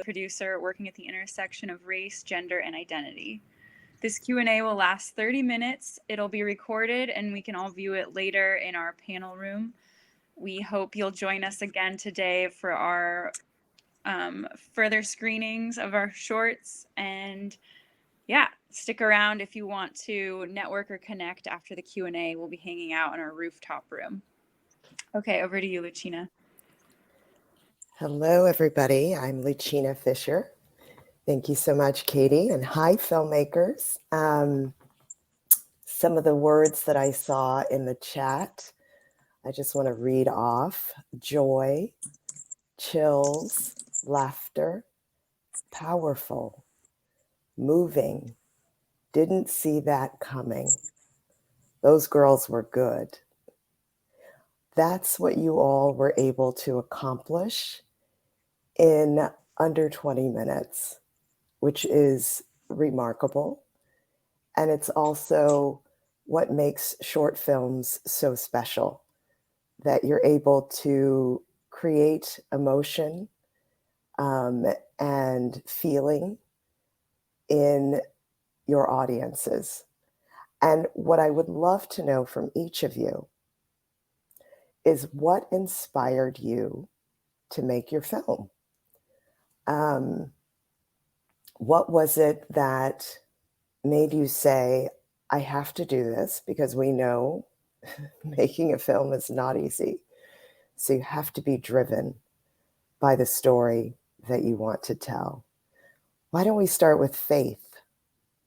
producer working at the intersection of race, gender, and identity. This Q&A will last 30 minutes. It'll be recorded and we can all view it later in our panel room. We hope you'll join us again today for our further screenings of our shorts. And yeah, stick around if you want to network or connect after the Q&A. We'll be hanging out in our rooftop room. Okay, over to you, Lucina. Hello, everybody. I'm Lucina Fisher. Thank you so much, Katie. And hi, filmmakers. Some of the words that I saw in the chat, I just want to read off. Joy, chills, laughter, powerful, moving, didn't see that coming. Those girls were good. That's what you all were able to accomplish in under 20 minutes, which is remarkable. And it's also what makes short films so special, that you're able to create emotion and feeling in your audiences. And what I would love to know from each of you is what inspired you to make your film? What was it that made you say, I have to do this? Because we know making a film is not easy. So you have to be driven by the story that you want to tell. Why don't we start with Faith?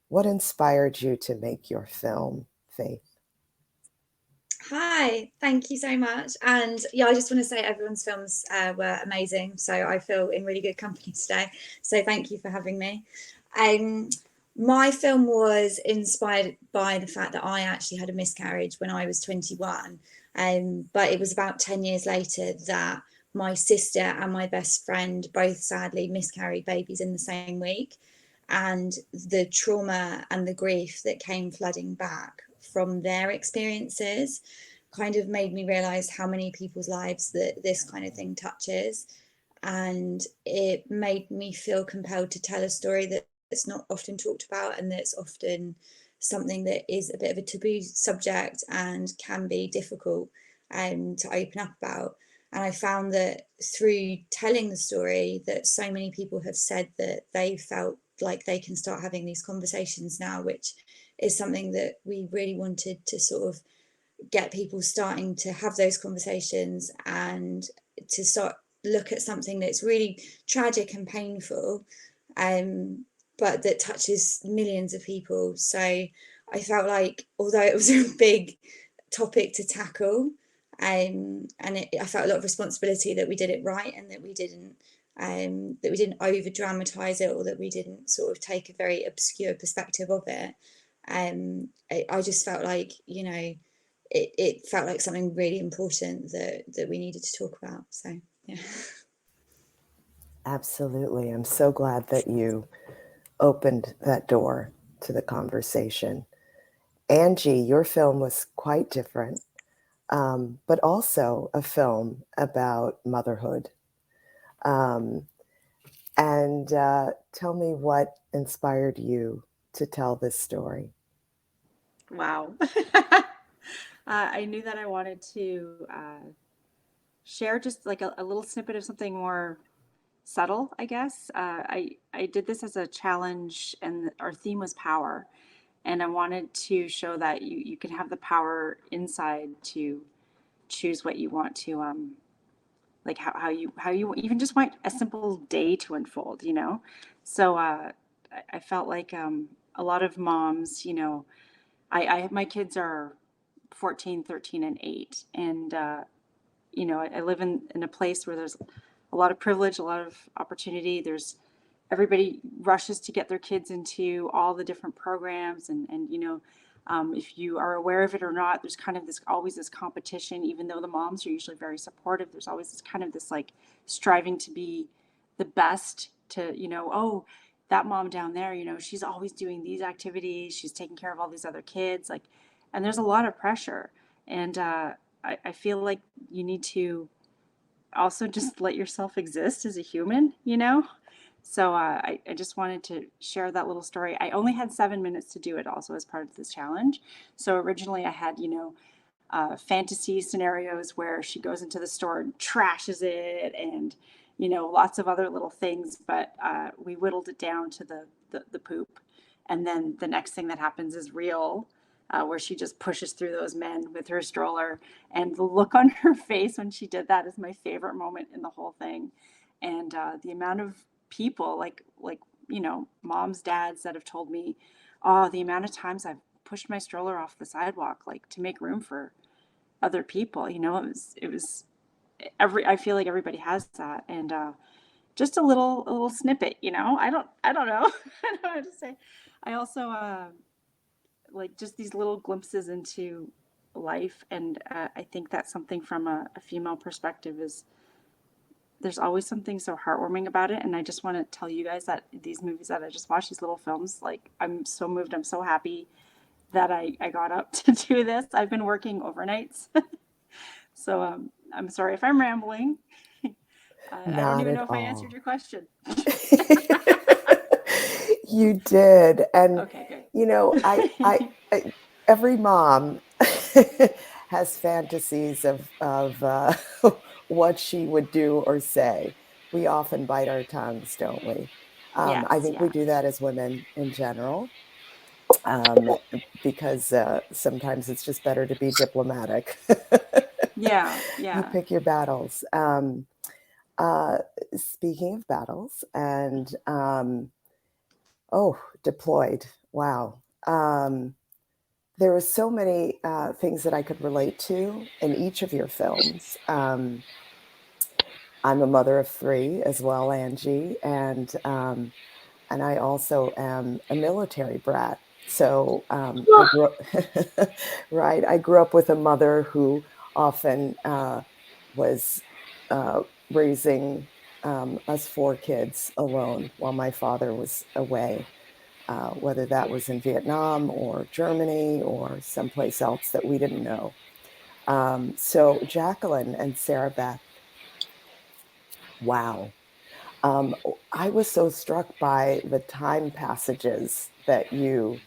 What inspired you to make your film, Faith? Hi, thank you so much. And yeah, I just want to say everyone's films were amazing. So I feel in really good company today. So thank you for having me. My film was inspired by the fact that I actually had a miscarriage when I was 21. But it was about 10 years later that my sister and my best friend both sadly miscarried babies in the same week. And the trauma and the grief that came flooding back from their experiences kind of made me realize how many people's lives that this kind of thing touches. And it made me feel compelled to tell a story that's not often talked about, and that's often something that is a bit of a taboo subject and can be difficult to open up about. And I found that through telling the story that so many people have said that they felt like they can start having these conversations now, which is something that we really wanted to sort of get people starting to have those conversations and to start look at something that's really tragic and painful, but that touches millions of people. So I felt like, although it was a big topic to tackle, and I felt a lot of responsibility that we did it right, and that we didn't over dramatize it, or that we didn't sort of take a very obscure perspective of it. I just felt like, you know, it felt like something really important that we needed to talk about. So yeah. Absolutely. I'm so glad that you opened that door to the conversation. Angie, your film was quite different, but also a film about motherhood. And tell me what inspired you to tell this story. Wow. I knew that I wanted to share just like a little snippet of something more subtle, I guess. I did this as a challenge, and our theme was power. And I wanted to show that you can have the power inside to choose what you want to, like how you even just want a simple day to unfold, you know? So I felt like a lot of moms, you know, my kids are 14, 13, and 8. And, you know, I live in a place where there's a lot of privilege, a lot of opportunity. There's everybody rushes to get their kids into all the different programs. And you know, if you are aware of it or not, there's kind of always this competition, even though the moms are usually very supportive. There's always this kind of this like striving to be the best, to, you know, oh, that mom down there, you know, she's always doing these activities. She's taking care of all these other kids. Like, and there's a lot of pressure. And I feel like you need to also just let yourself exist as a human, you know? So I just wanted to share that little story. I only had 7 minutes to do it also as part of this challenge. So originally I had, fantasy scenarios where she goes into the store and trashes it and, lots of other little things. But we whittled it down to the poop. And then the next thing that happens is real, where she just pushes through those men with her stroller. And the look on her face when she did that is my favorite moment in the whole thing. And the amount of people like moms, dads that have told me, oh, the amount of times I've pushed my stroller off the sidewalk like to make room for other people. It was I feel like everybody has that. And just a little snippet. I don't know. I don't know how to say. I also like just these little glimpses into life. And I think that's something from a female perspective is there's always something so heartwarming about it. And I just want to tell you guys that these movies that I just watched, these little films, like I'm so moved. I'm so happy that I got up to do this. I've been working overnights. So I'm sorry if I'm rambling. I don't Not even at know if I answered all. your question. You did. And, Okay, good. I every mom has fantasies of what she would do or say. We often bite our tongues, don't we? I Yes, think we yeah. do that as women in general, because sometimes it's just better to be diplomatic. Yeah, You yeah. pick your battles. Uh, Speaking of battles and deployed. Wow. There were so many things that I could relate to in each of your films. I'm a mother of three as well, Angie, and I also am a military brat. So I grew up, right. I grew up with a mother who often was raising us four kids alone while my father was away, whether that was in Vietnam or Germany or someplace else that we didn't know. So Jacqueline and Sarah Beth, wow. Um, I was so struck by the time passages that you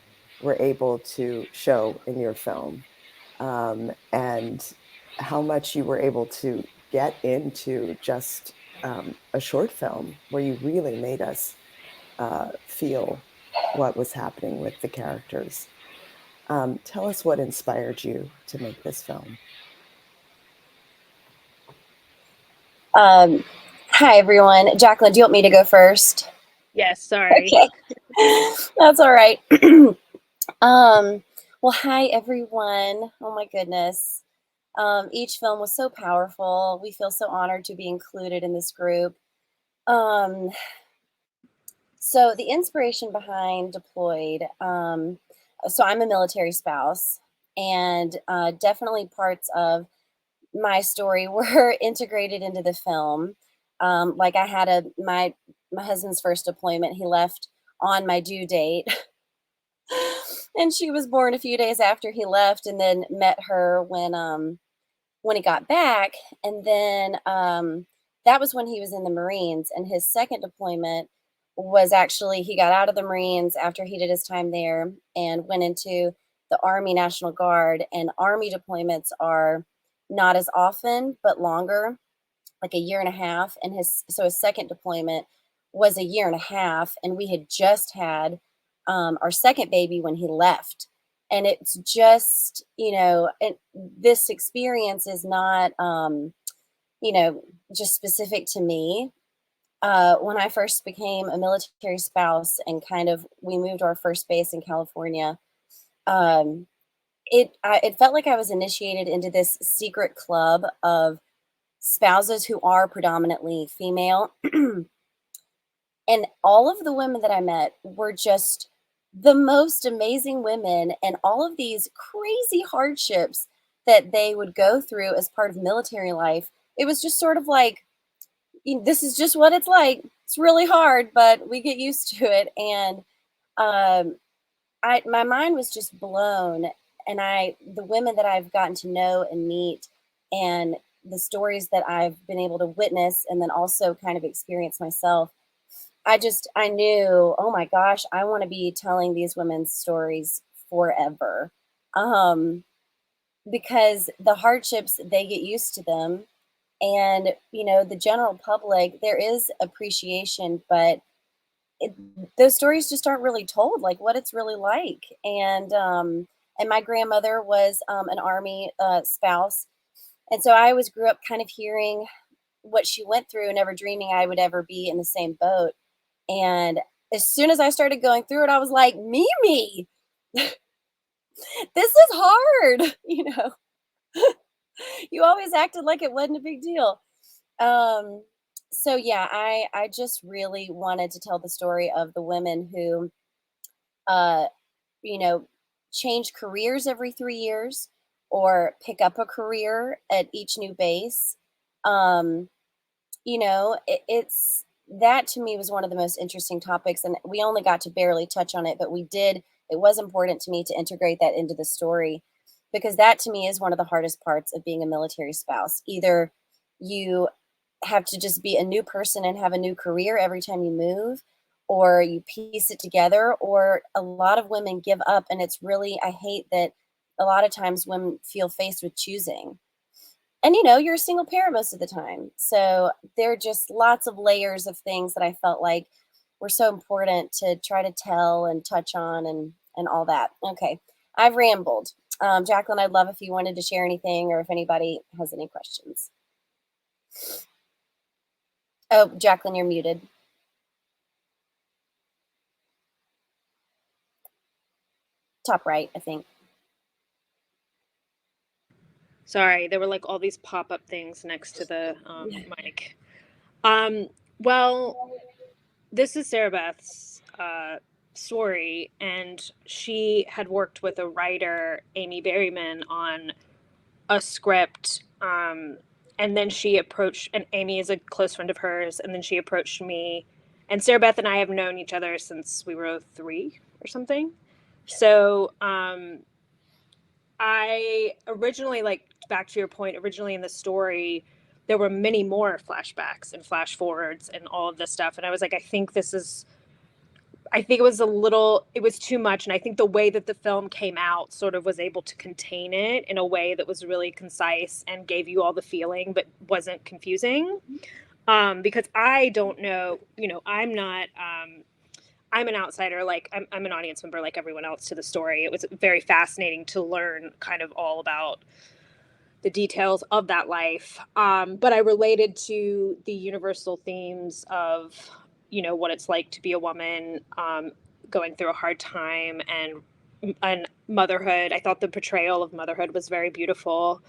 were able to show in your film, and how much you were able to get into just a short film where you really made us feel what was happening with the characters. Tell us what inspired you to make this film. Um, Hi, everyone. Jacqueline, do you want me to go first? Yes, sorry. Okay, that's all right. um, well, hi, everyone. Oh, my goodness. Each film was so powerful. We feel so honored to be included in this group. Um, so, the inspiration behind Deployed, so I'm a military spouse, and definitely parts of my story were integrated into the film. Like I had my husband's first deployment. He left on my due date, and she was born a few days after he left, and then met her when he got back, and then that was when he was in the Marines, and his second deployment was actually he got out of the Marines after he did his time there and went into the Army National Guard. And Army deployments are not as often but longer, like a year and a half. And his second deployment was a year and a half, and we had just had our second baby when he left. And it's just, this experience is not, just specific to me. When I first became a military spouse and kind of we moved to our first base in California, um, it felt like I was initiated into this secret club of spouses who are predominantly female. And all of the women that I met were just the most amazing women, and all of these crazy hardships that they would go through as part of military life. It was just sort of like, this is just what it's like. It's really hard, but we get used to it. And um, my mind was just blown. And the women that I've gotten to know and meet, and the stories that I've been able to witness and then also kind of experience myself, I knew, oh my gosh, I want to be telling these women's stories forever. Because the hardships, they get used to them. And, the general public, there is appreciation, but it, those stories just aren't really told, like what it's really like. And my grandmother was an Army spouse. And so I always grew up kind of hearing what she went through, never dreaming I would ever be in the same boat. And as soon as I started going through it, I was like, Mimi, this is hard. You always acted like it wasn't a big deal. So yeah, I just really wanted to tell the story of the women who, uh, you know, change careers every 3 years or pick up a career at each new base. Um, it's that to me was one of the most interesting topics, and we only got to barely touch on it, but we did. It was important to me to integrate that into the story because that to me is one of the hardest parts of being a military spouse. Either you have to just be a new person and have a new career every time you move, or you piece it together, or a lot of women give up. And it's really, I hate that a lot of times women feel faced with choosing. And you're a single parent most of the time. So there are just lots of layers of things that I felt like were so important to try to tell and touch on and all that. Okay, I've rambled. Jacqueline, I'd love if you wanted to share anything or if anybody has any questions. Oh, Jacqueline, you're muted. Top right, I think. Sorry, there were like all these pop-up things next to the mic. Well, this is Sarah Beth's story, and she had worked with a writer, Amy Berryman, on a script. And then she approached, and Amy is a close friend of hers, and then she approached me. And Sarah Beth and I have known each other since we were 3 or something. So I originally, like, back to your point, originally in the story, there were many more flashbacks and flash forwards and all of this stuff. And I was like, I think it was too much. And I think the way that the film came out sort of was able to contain it in a way that was really concise and gave you all the feeling, but wasn't confusing. Because I don't know, I'm not, I'm an outsider, like I'm an audience member like everyone else to the story. It was very fascinating to learn kind of all about the details of that life. But I related to the universal themes of, what it's like to be a woman, going through a hard time and motherhood. I thought the portrayal of motherhood was very beautiful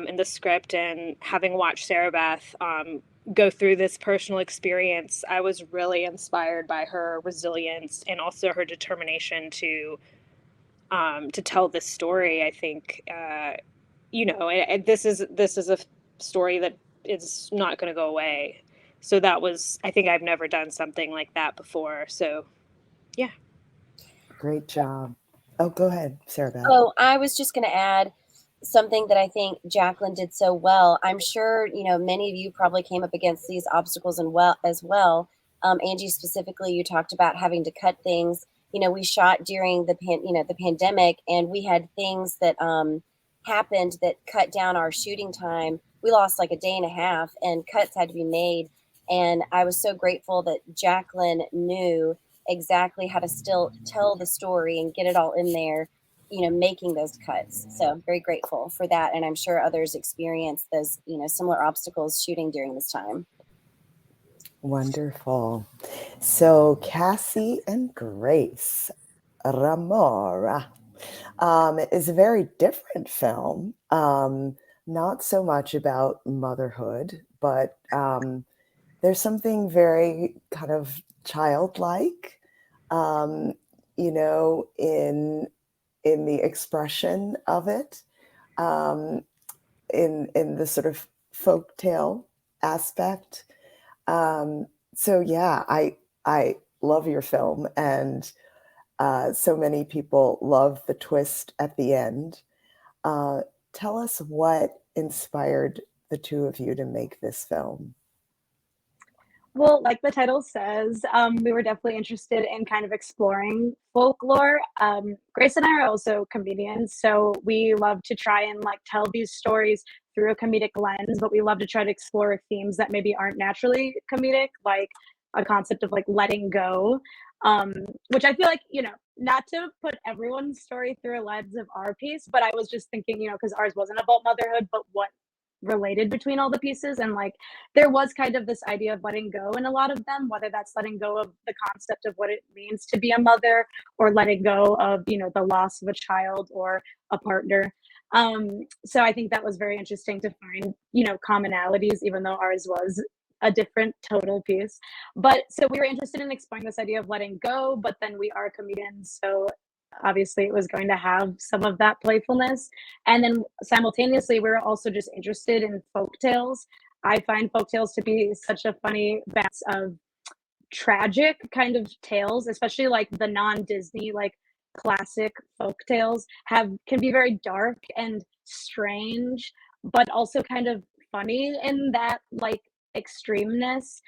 in the script. And having watched Sarah Beth go through this personal experience, I was really inspired by her resilience and also her determination to tell this story. I think this is a story that is not going to go away. So I think I've never done something like that before. So, yeah. Great job. Oh, go ahead, Sarah Beth. Oh, I was just going to add something that I think Jacqueline did so well. I'm sure, many of you probably came up against these obstacles as well. Angie, specifically, you talked about having to cut things. We shot during the pandemic, and we had things that happened that cut down our shooting time. We lost like a day and a half, and cuts had to be made. And I was so grateful that Jacqueline knew exactly how to still tell the story and get it all in there, making those cuts. So I'm very grateful for that. And I'm sure others experience those, similar obstacles shooting during this time. Wonderful. So Cassie and Grace, Ramora, is a very different film. Not so much about motherhood, but there's something very kind of childlike, in the expression of it, in the sort of folktale aspect. So yeah, I love your film, and so many people love the twist at the end. Tell us what inspired the two of you to make this film. Well, like the title says, we were definitely interested in kind of exploring folklore. Grace and I are also comedians, so we love to try and like tell these stories through a comedic lens, but we love to try to explore themes that maybe aren't naturally comedic, like a concept of like letting go. Um, which I feel like, not to put everyone's story through a lens of our piece, but I was just thinking, because ours wasn't about motherhood, but what related between all the pieces, and like there was kind of this idea of letting go in a lot of them, whether that's letting go of the concept of what it means to be a mother, or letting go of the loss of a child or a partner. So I think that was very interesting to find commonalities, even though ours was a different total piece. But so we were interested in exploring this idea of letting go, but then we are comedians, so obviously it was going to have some of that playfulness. And then simultaneously, we were also just interested in folk tales. I find folk tales to be such a funny balance of tragic kind of tales, especially like the non-Disney, like classic folk tales can be very dark and strange, but also kind of funny in that like extremeness.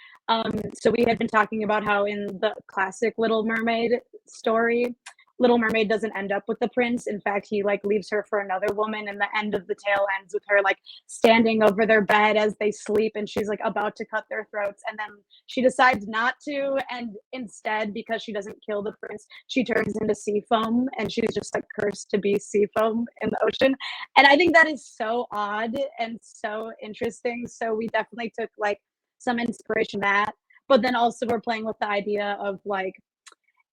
So we had been talking about how in the classic Little Mermaid story, Little Mermaid doesn't end up with the prince. In fact, he like leaves her for another woman, and the end of the tale ends with her like standing over their bed as they sleep, and she's like about to cut their throats, and then she decides not to, and instead, because she doesn't kill the prince, she turns into sea foam, and she's just like cursed to be sea foam in the ocean. And I think that is so odd and so interesting. So we definitely took like some inspiration from that, but then also we're playing with the idea of like,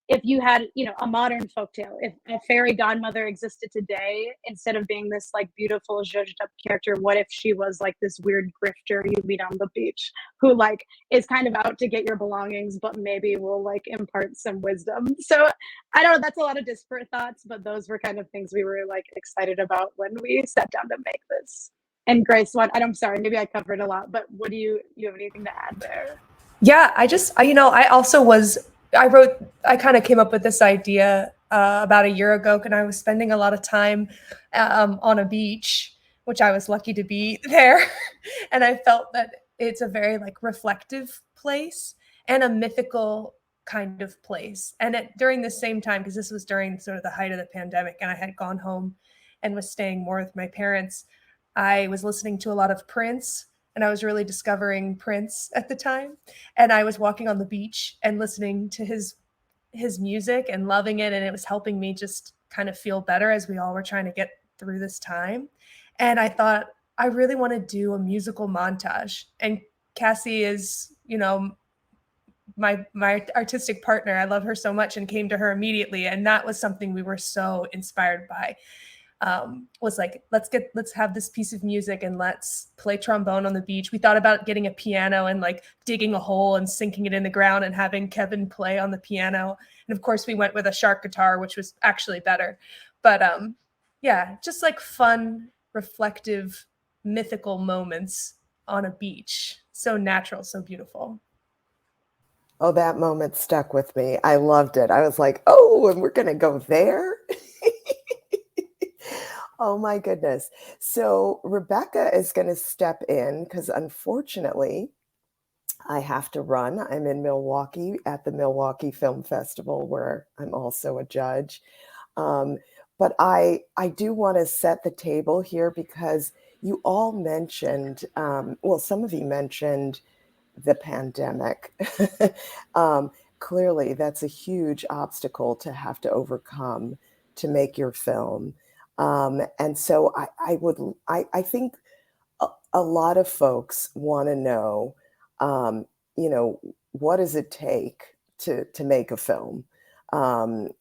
if you had, a modern folktale, if a fairy godmother existed today, instead of being this like beautiful zhuzhed up character, what if she was like this weird grifter you meet on the beach, who like is kind of out to get your belongings, but maybe will like impart some wisdom. So I don't know, that's a lot of disparate thoughts, but those were kind of things we were like excited about when we sat down to make this. And Grace, I'm sorry, maybe I covered a lot, but what do you have anything to add there? Yeah, I kind of came up with this idea about a year ago, and I was spending a lot of time on a beach, which I was lucky to be there. And I felt that it's a very like reflective place and a mythical kind of place. And during the same time, because this was during sort of the height of the pandemic, and I had gone home and was staying more with my parents, I was listening to a lot of Prince, and I was really discovering Prince at the time. And I was walking on the beach and listening to his music and loving it, and it was helping me just kind of feel better as we all were trying to get through this time. And I thought, I really want to do a musical montage. And Cassie is, my artistic partner. I love her so much and came to her immediately, and that was something we were so inspired by. Was like, let's have this piece of music and let's play trombone on the beach. We thought about getting a piano and like digging a hole and sinking it in the ground and having Kevin play on the piano. And of course we went with a shark guitar, which was actually better. But yeah, just like fun, reflective, mythical moments on a beach. So natural, so beautiful. Oh, that moment stuck with me. I loved it. I was like, oh, and we're going to go there? Oh my goodness. So Rebecca is going to step in because unfortunately I have to run. I'm in Milwaukee at the Milwaukee Film Festival where I'm also a judge. But I do want to set the table here because you all mentioned, some of you mentioned the pandemic. Clearly, that's a huge obstacle to have to overcome to make your film. And so I think a lot of folks want to know, what does it take to make a film? And,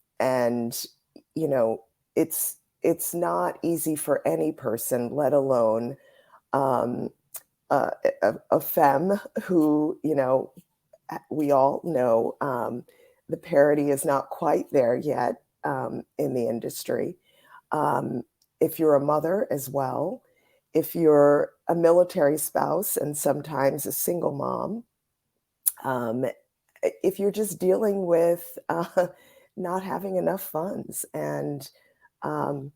it's not easy for any person, let alone a femme who, we all know the parity is not quite there yet in the industry. If you're a mother as well, if you're a military spouse and sometimes a single mom, if you're just dealing with not having enough funds and an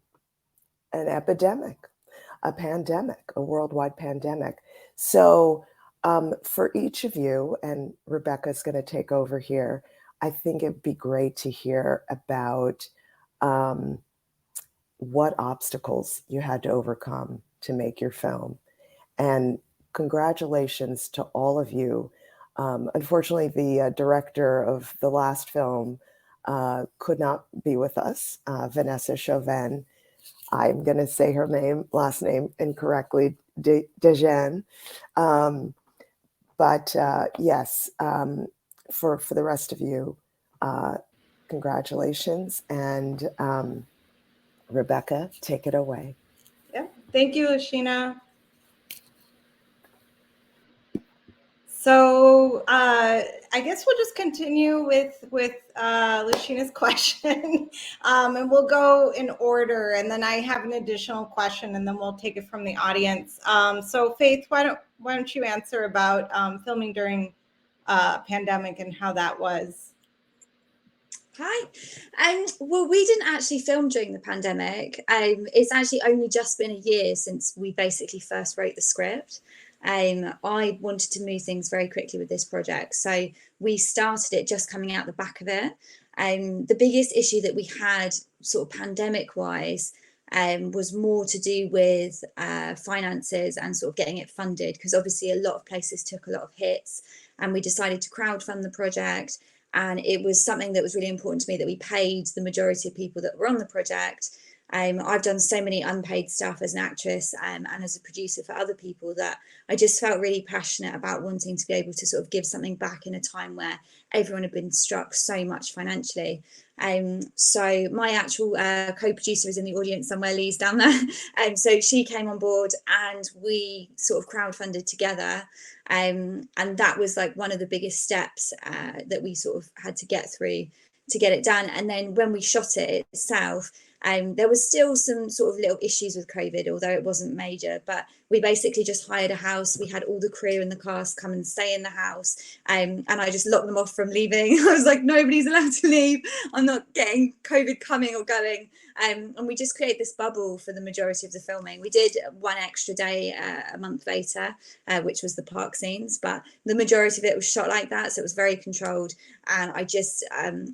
epidemic, a pandemic, a worldwide pandemic. So For each of you, and Rebecca's going to take over here, I think it'd be great to hear about what obstacles you had to overcome to make your film. And congratulations to all of you. Unfortunately, the director of the last film could not be with us, Vanessa Chauvin. I'm going to say her last name incorrectly, Dejean. But yes, for the rest of you, congratulations. And Rebecca, take it away. Yep. Thank you, Lashina. So I guess we'll just continue with Lashina's question, and we'll go in order. And then I have an additional question, and then we'll take it from the audience. So Faith, why don't you answer about filming during pandemic and how that was? Hi. Well, we didn't actually film during the pandemic. It's actually only just been a year since we basically first wrote the script. I wanted to move things very quickly with this project, so we started it just coming out the back of it. The biggest issue that we had, sort of pandemic-wise, was more to do with finances and sort of getting it funded, because obviously a lot of places took a lot of hits, and we decided to crowdfund the project. And it was something that was really important to me, that we paid the majority of people that were on the project. I've done so many unpaid stuff as an actress and as a producer for other people, that I just felt really passionate about wanting to be able to sort of give something back in a time where everyone had been struck so much financially. So my actual co-producer is in the audience somewhere, Lee's down there. So she came on board and we sort of crowdfunded together. And that was like one of the biggest steps that we sort of had to get through to get it done. And then when we shot it itself, there was still some sort of little issues with COVID, although it wasn't major. But we basically just hired a house. We had all the crew and the cast come and stay in the house. And I just locked them off from leaving. I was like, nobody's allowed to leave. I'm not getting COVID coming or going. And we just created this bubble for the majority of the filming. We did one extra day a month later, which was the park scenes. But the majority of it was shot like that. So it was very controlled. And I just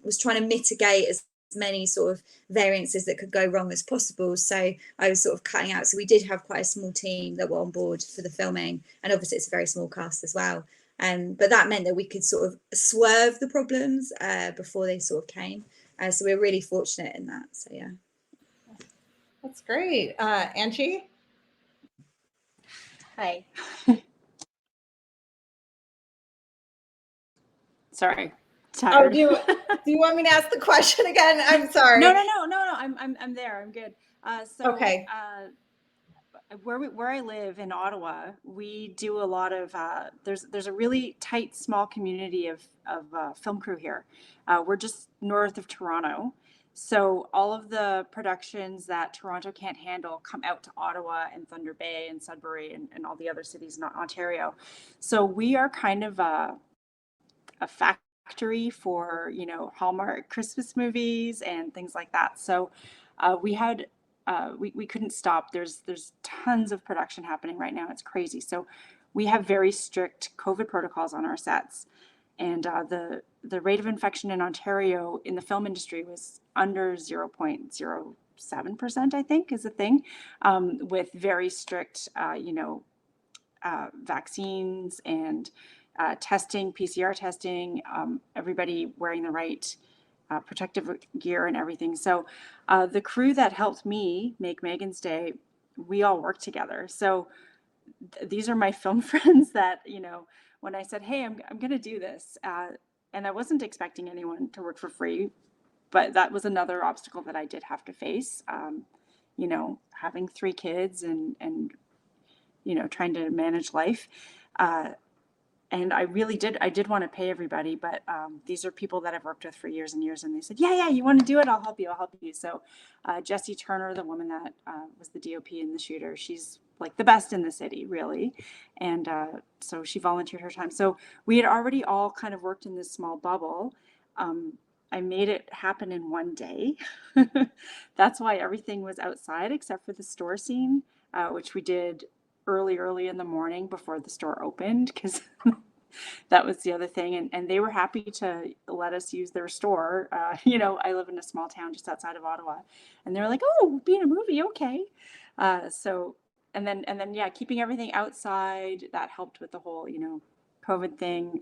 was trying to mitigate as many sort of variances that could go wrong as possible. So I was sort of cutting out. So we did have quite a small team that were on board for the filming, and obviously it's a very small cast as well. But that meant that we could sort of swerve the problems before they sort of came. So we're really fortunate in that. So yeah. That's great. Angie? Hi. Sorry. Tired. Oh, do you want me to ask the question again? I'm sorry. No. I'm there. I'm good. Okay. Where I live in Ottawa, we do a lot of. There's a really tight, small community of film crew here. We're just north of Toronto, so all of the productions that Toronto can't handle come out to Ottawa and Thunder Bay and Sudbury and all the other cities in Ontario. So we are kind of a factory for, Hallmark Christmas movies and things like that. So we had we couldn't stop. There's tons of production happening right now. It's crazy. So we have very strict COVID protocols on our sets, and the rate of infection in Ontario in the film industry was under 0.07%, I think, is a thing, with very strict vaccines and testing, PCR testing, everybody wearing the right protective gear and everything. So the crew that helped me make Megan's Day, we all work together. So these are my film friends that, when I said, hey, I'm going to do this, and I wasn't expecting anyone to work for free, but that was another obstacle that I did have to face, having 3 kids and trying to manage life. And I did want to pay everybody, but these are people that I've worked with for years and years, and they said, yeah, you want to do it? I'll help you. So Jessie Turner, the woman that was the DOP and the shooter, she's like the best in the city, really. And so she volunteered her time. So we had already all kind of worked in this small bubble. I made it happen in one day. That's why everything was outside except for the store scene, which we did early in the morning before the store opened, because that was the other thing. And they were happy to let us use their store. I live in a small town just outside of Ottawa, and they were like, "Oh, be in a movie, okay." And then, yeah, keeping everything outside, that helped with the whole, COVID thing.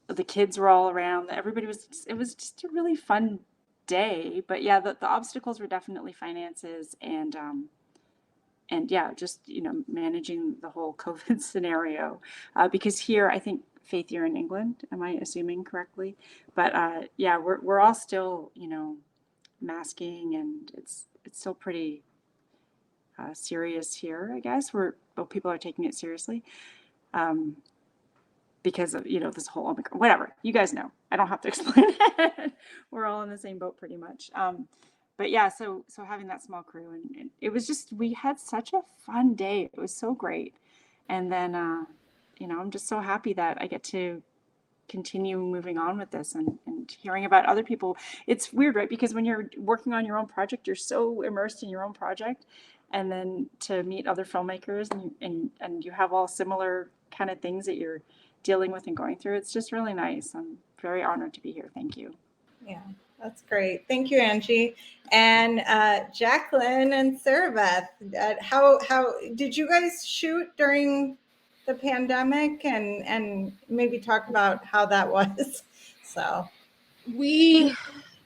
The kids were all around. It was just a really fun day. But yeah, the obstacles were definitely finances and yeah, just, managing the whole COVID scenario. Because here, I think, Faith, you're in England, am I assuming correctly? But yeah, we're all still, masking, and it's still pretty serious here, I guess. People are taking it seriously. Because of, this whole Omicron, whatever, you guys know, I don't have to explain it. We're all in the same boat pretty much. But yeah, so having that small crew, and it was just, we had such a fun day. It was so great. And then, I'm just so happy that I get to continue moving on with this and hearing about other people. It's weird, right? Because when you're working on your own project, you're so immersed in your own project, and then to meet other filmmakers and you have all similar kind of things that you're dealing with and going through. It's just really nice. I'm very honored to be here. Thank you. Yeah, that's great. Thank you, Angie. And Jacqueline and Sarah Beth, how did you guys shoot during the pandemic, and maybe talk about how that was? So We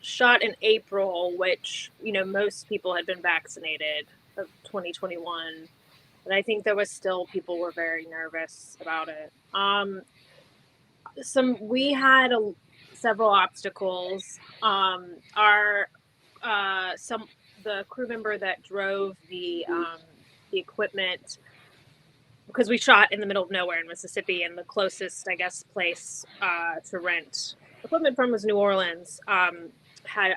shot in April, which, most people had been vaccinated of 2021. And I think there was still, people were very nervous about it. We had several obstacles. The crew member that drove the equipment, because we shot in the middle of nowhere in Mississippi, and the closest, I guess, place to rent equipment from was New Orleans, had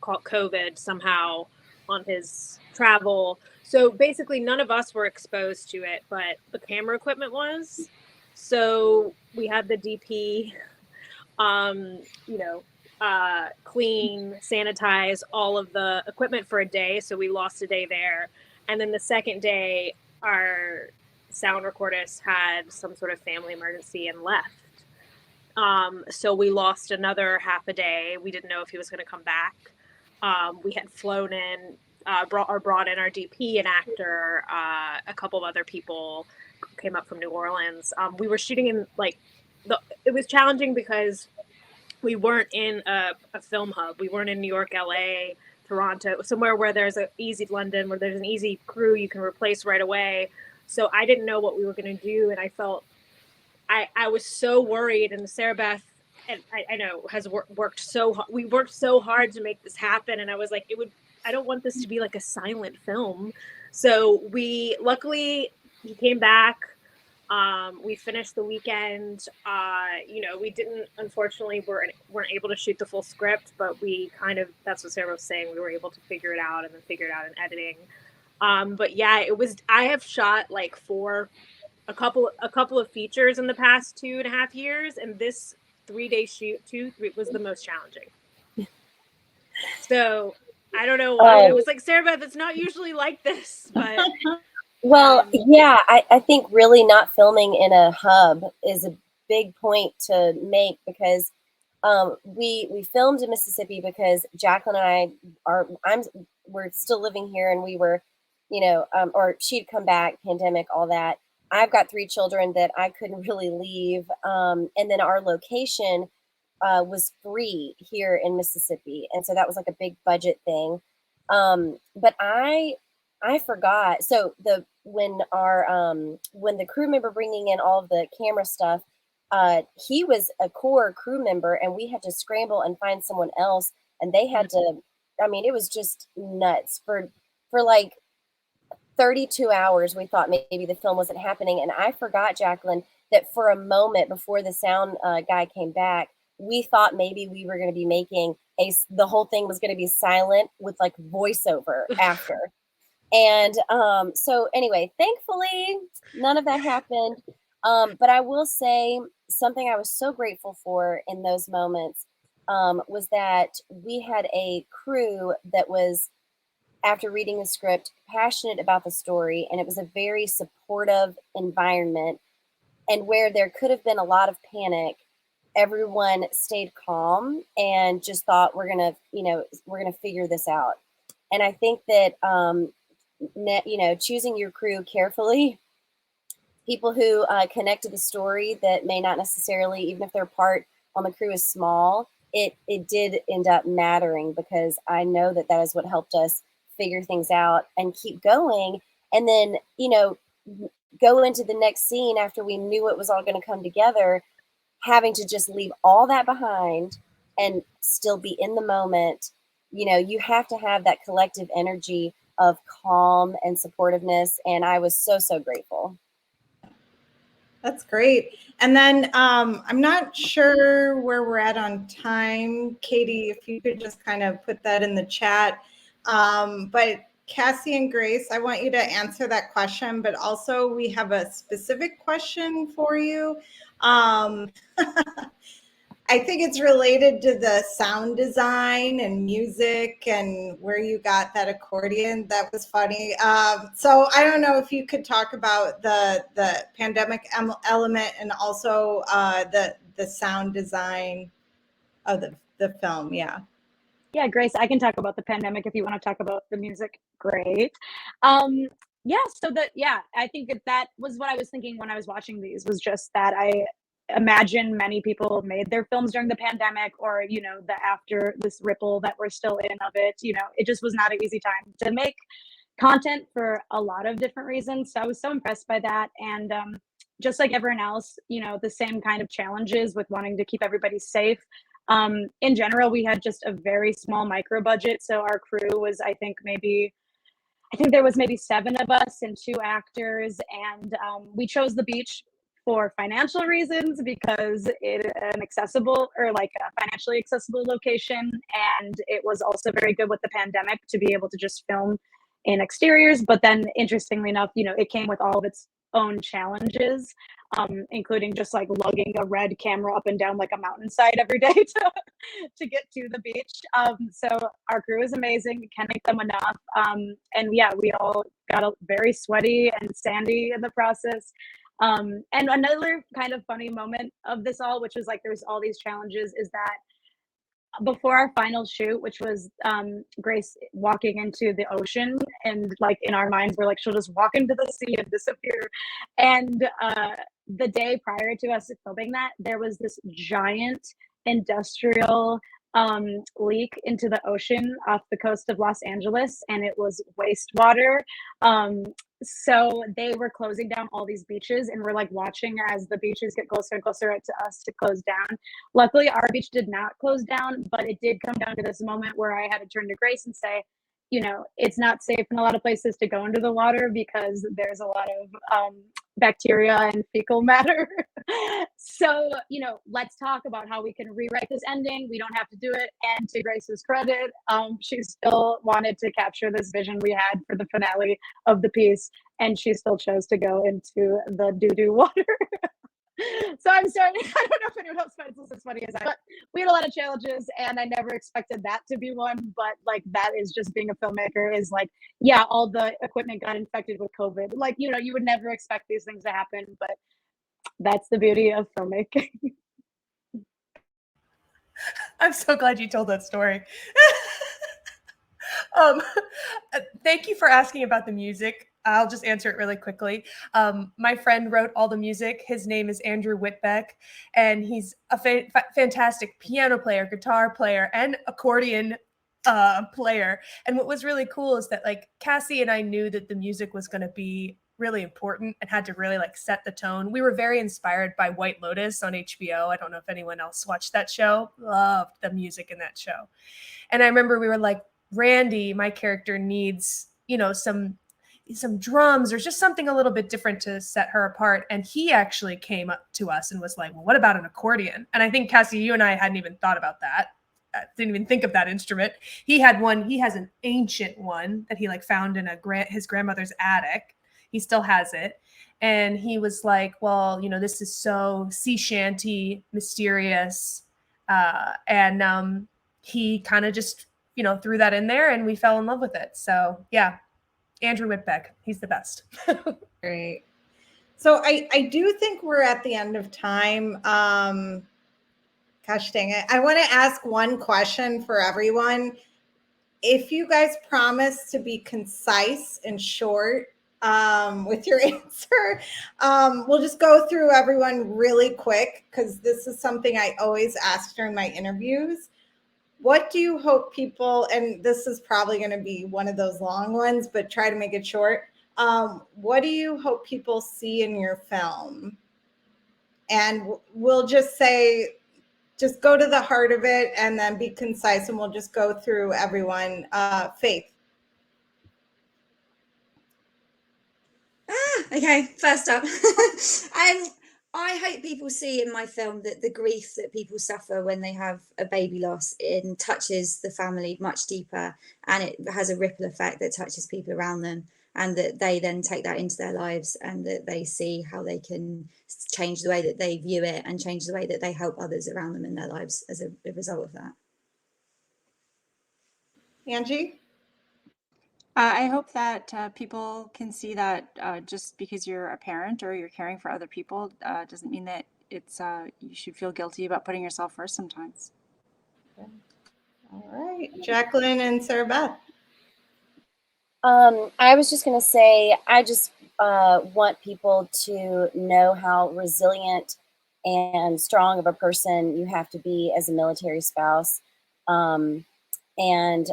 caught COVID somehow on his travel. So basically, none of us were exposed to it, but the camera equipment was. So we had the DP, clean, sanitize all of the equipment for a day. So we lost a day there. And then the second day, our sound recordist had some sort of family emergency and left. So we lost another half a day. We didn't know if he was going to come back. We had flown in, brought in our DP, an actor, a couple of other people came up from New Orleans. We were shooting in it was challenging because we weren't in a film hub. We weren't in New York, LA, Toronto, somewhere where there's London, where there's an easy crew you can replace right away. So I didn't know what we were going to do. And I felt, I was so worried, and Sarah Beth, and I know, has worked so hard. We worked so hard to make this happen. And I was like, I don't want this to be like a silent film. So luckily he came back. We finished the weekend. We didn't, unfortunately, weren't able to shoot the full script, but that's what Sarah was saying. We were able to figure it out, and then figure it out in editing. But yeah, I have shot a couple of features in the past 2.5 years, and this 3-day shoot was the most challenging. So I don't know why. I was like, Sarah Beth, it's not usually like this, but well, yeah, I think really not filming in a hub is a big point to make, because we filmed in Mississippi because Jacqueline and I we're still living here, and we were, or she'd come back, pandemic, all that. I've got 3 children that I couldn't really leave. And then our location was free here in Mississippi. And so that was like a big budget thing. But I forgot. So when the crew member bringing in all of the camera stuff, he was a core crew member, and we had to scramble and find someone else. And they had to, it was just nuts for like 32 hours. We thought maybe the film wasn't happening. And I forgot, Jacqueline, that for a moment before the sound guy came back, we thought maybe we were going to be making the whole thing was going to be silent with like voiceover after. And so anyway, thankfully, none of that happened. But I will say something I was so grateful for in those moments was that we had a crew that was after reading the script, passionate about the story, and it was a very supportive environment. And where there could have been a lot of panic, everyone stayed calm and just thought, we're gonna, we're gonna figure this out. And I think that, choosing your crew carefully, people who connect to the story that may not necessarily, even if their part on the crew is small, it did end up mattering, because I know that is what helped us figure things out and keep going. And then, go into the next scene after we knew it was all going to come together, having to just leave all that behind and still be in the moment. You have to have that collective energy of calm and supportiveness. And I was so, so grateful. That's great. And then I'm not sure where we're at on time. Katie, if you could just kind of put that in the chat. But Cassie and Grace, I want you to answer that question, but also we have a specific question for you. I think it's related to the sound design and music and where you got that accordion. That was funny. So I don't know if you could talk about the pandemic element and also the sound design of the film. Yeah. Yeah, Grace, I can talk about the pandemic if you want to talk about the music. Great. Yeah, so I think that was what I was thinking when I was watching these, was just that I imagine many people made their films during the pandemic, or the after this ripple that we're still in of it. It just was not an easy time to make content for a lot of different reasons. So I was so impressed by that. And just like everyone else, the same kind of challenges with wanting to keep everybody safe. In general, we had just a very small micro budget. So our crew was, I think there was maybe 7 of us and 2 actors. And we chose the beach for financial reasons, because it's an accessible, or like a financially accessible location. And it was also very good with the pandemic to be able to just film in exteriors. But then interestingly enough, it came with all of its own challenges, including just like lugging a red camera up and down like a mountainside every day to get to the beach. So our crew is amazing. Can't thank them enough. And yeah, we all got very sweaty and sandy in the process. And another kind of funny moment of this all, which was like there's all these challenges, is that before our final shoot, which was Grace walking into the ocean, and like in our minds we're like, she'll just walk into the sea and disappear. And the day prior to us filming that, there was this giant industrial leak into the ocean off the coast of Los Angeles, and it was wastewater. So they were closing down all these beaches, and we're like watching as the beaches get closer and closer to us to close down. Luckily, our beach did not close down, but it did come down to this moment where I had to turn to Grace and say, it's not safe in a lot of places to go into the water because there's a lot of bacteria and fecal matter. So, let's talk about how we can rewrite this ending. We don't have to do it. And to Grace's credit, she still wanted to capture this vision we had for the finale of the piece, and she still chose to go into the doo-doo water. So I'm sorry, I don't know if anyone else finds this as funny as I, but we had a lot of challenges, and I never expected that to be one. But like, that is just being a filmmaker, is like, yeah, all the equipment got infected with COVID. Like, you would never expect these things to happen, but that's the beauty of filmmaking. I'm so glad you told that story. Thank you for asking about the music. I'll just answer it really quickly. My friend wrote all the music. His name is Andrew Whitbeck, and he's a fantastic piano player, guitar player, and accordion player. And what was really cool is that like Cassie and I knew that the music was going to be really important and had to really like set the tone. We were very inspired by White Lotus on HBO. I don't know if anyone else watched that show. Loved the music in that show. And I remember we were like, Randy, my character, needs, some drums or just something a little bit different to set her apart. And he actually came up to us and was like, well, what about an accordion? And I think, Cassie, you and I hadn't even thought about that. Didn't even think of that instrument. He had one. He has an ancient one that he like found in his grandmother's attic. He still has it. And he was like, well, this is so sea shanty, mysterious. And he kind of just, threw that in there and we fell in love with it. So yeah, Andrew Whitbeck, he's the best. Great. So I do think we're at the end of time. Gosh dang it. I want to ask one question for everyone. If you guys promise to be concise and short with your answer, we'll just go through everyone really quick because this is something I always ask during my interviews. What do you hope people, and this is probably going to be one of those long ones, but try to make it short. What do you hope people see in your film? And we'll just say, just go to the heart of it and then be concise, and we'll just go through everyone. Faith. Okay, first up. I hope people see in my film that the grief that people suffer when they have a baby loss touches the family much deeper, and it has a ripple effect that touches people around them, and that they then take that into their lives, and that they see how they can change the way that they view it and change the way that they help others around them in their lives as a result of that. Angie? I hope that people can see that just because you're a parent or you're caring for other people doesn't mean that it's you should feel guilty about putting yourself first sometimes. Okay. All right, Jacqueline and Sarah Beth. I was just going to say, I just want people to know how resilient and strong of a person you have to be as a military spouse, and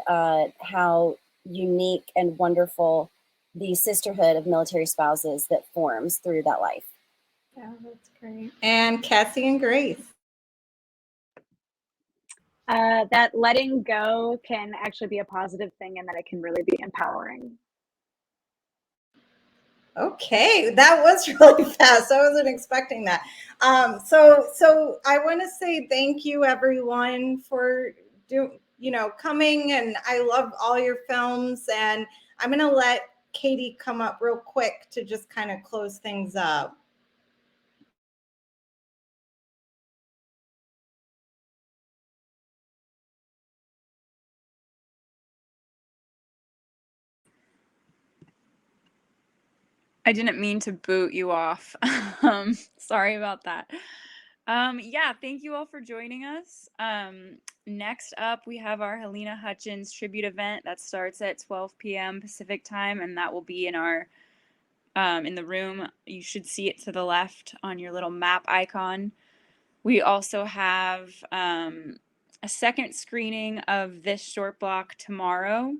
how unique and wonderful the sisterhood of military spouses that forms through that life. Yeah, that's great. And Cassie and Grace. That letting go can actually be a positive thing, and that it can really be empowering. Okay, that was really fast. I wasn't expecting that. So I want to say thank you, everyone, for coming, and I love all your films. And I'm going to let Katie come up real quick to just kind of close things up. I didn't mean to boot you off. Sorry about that. Yeah, thank you all for joining us. Next up, we have our Helena Hutchins tribute event that starts at 12 p.m. Pacific time, and that will be in our in the room. You should see it to the left on your little map icon. We also have a second screening of this short block tomorrow.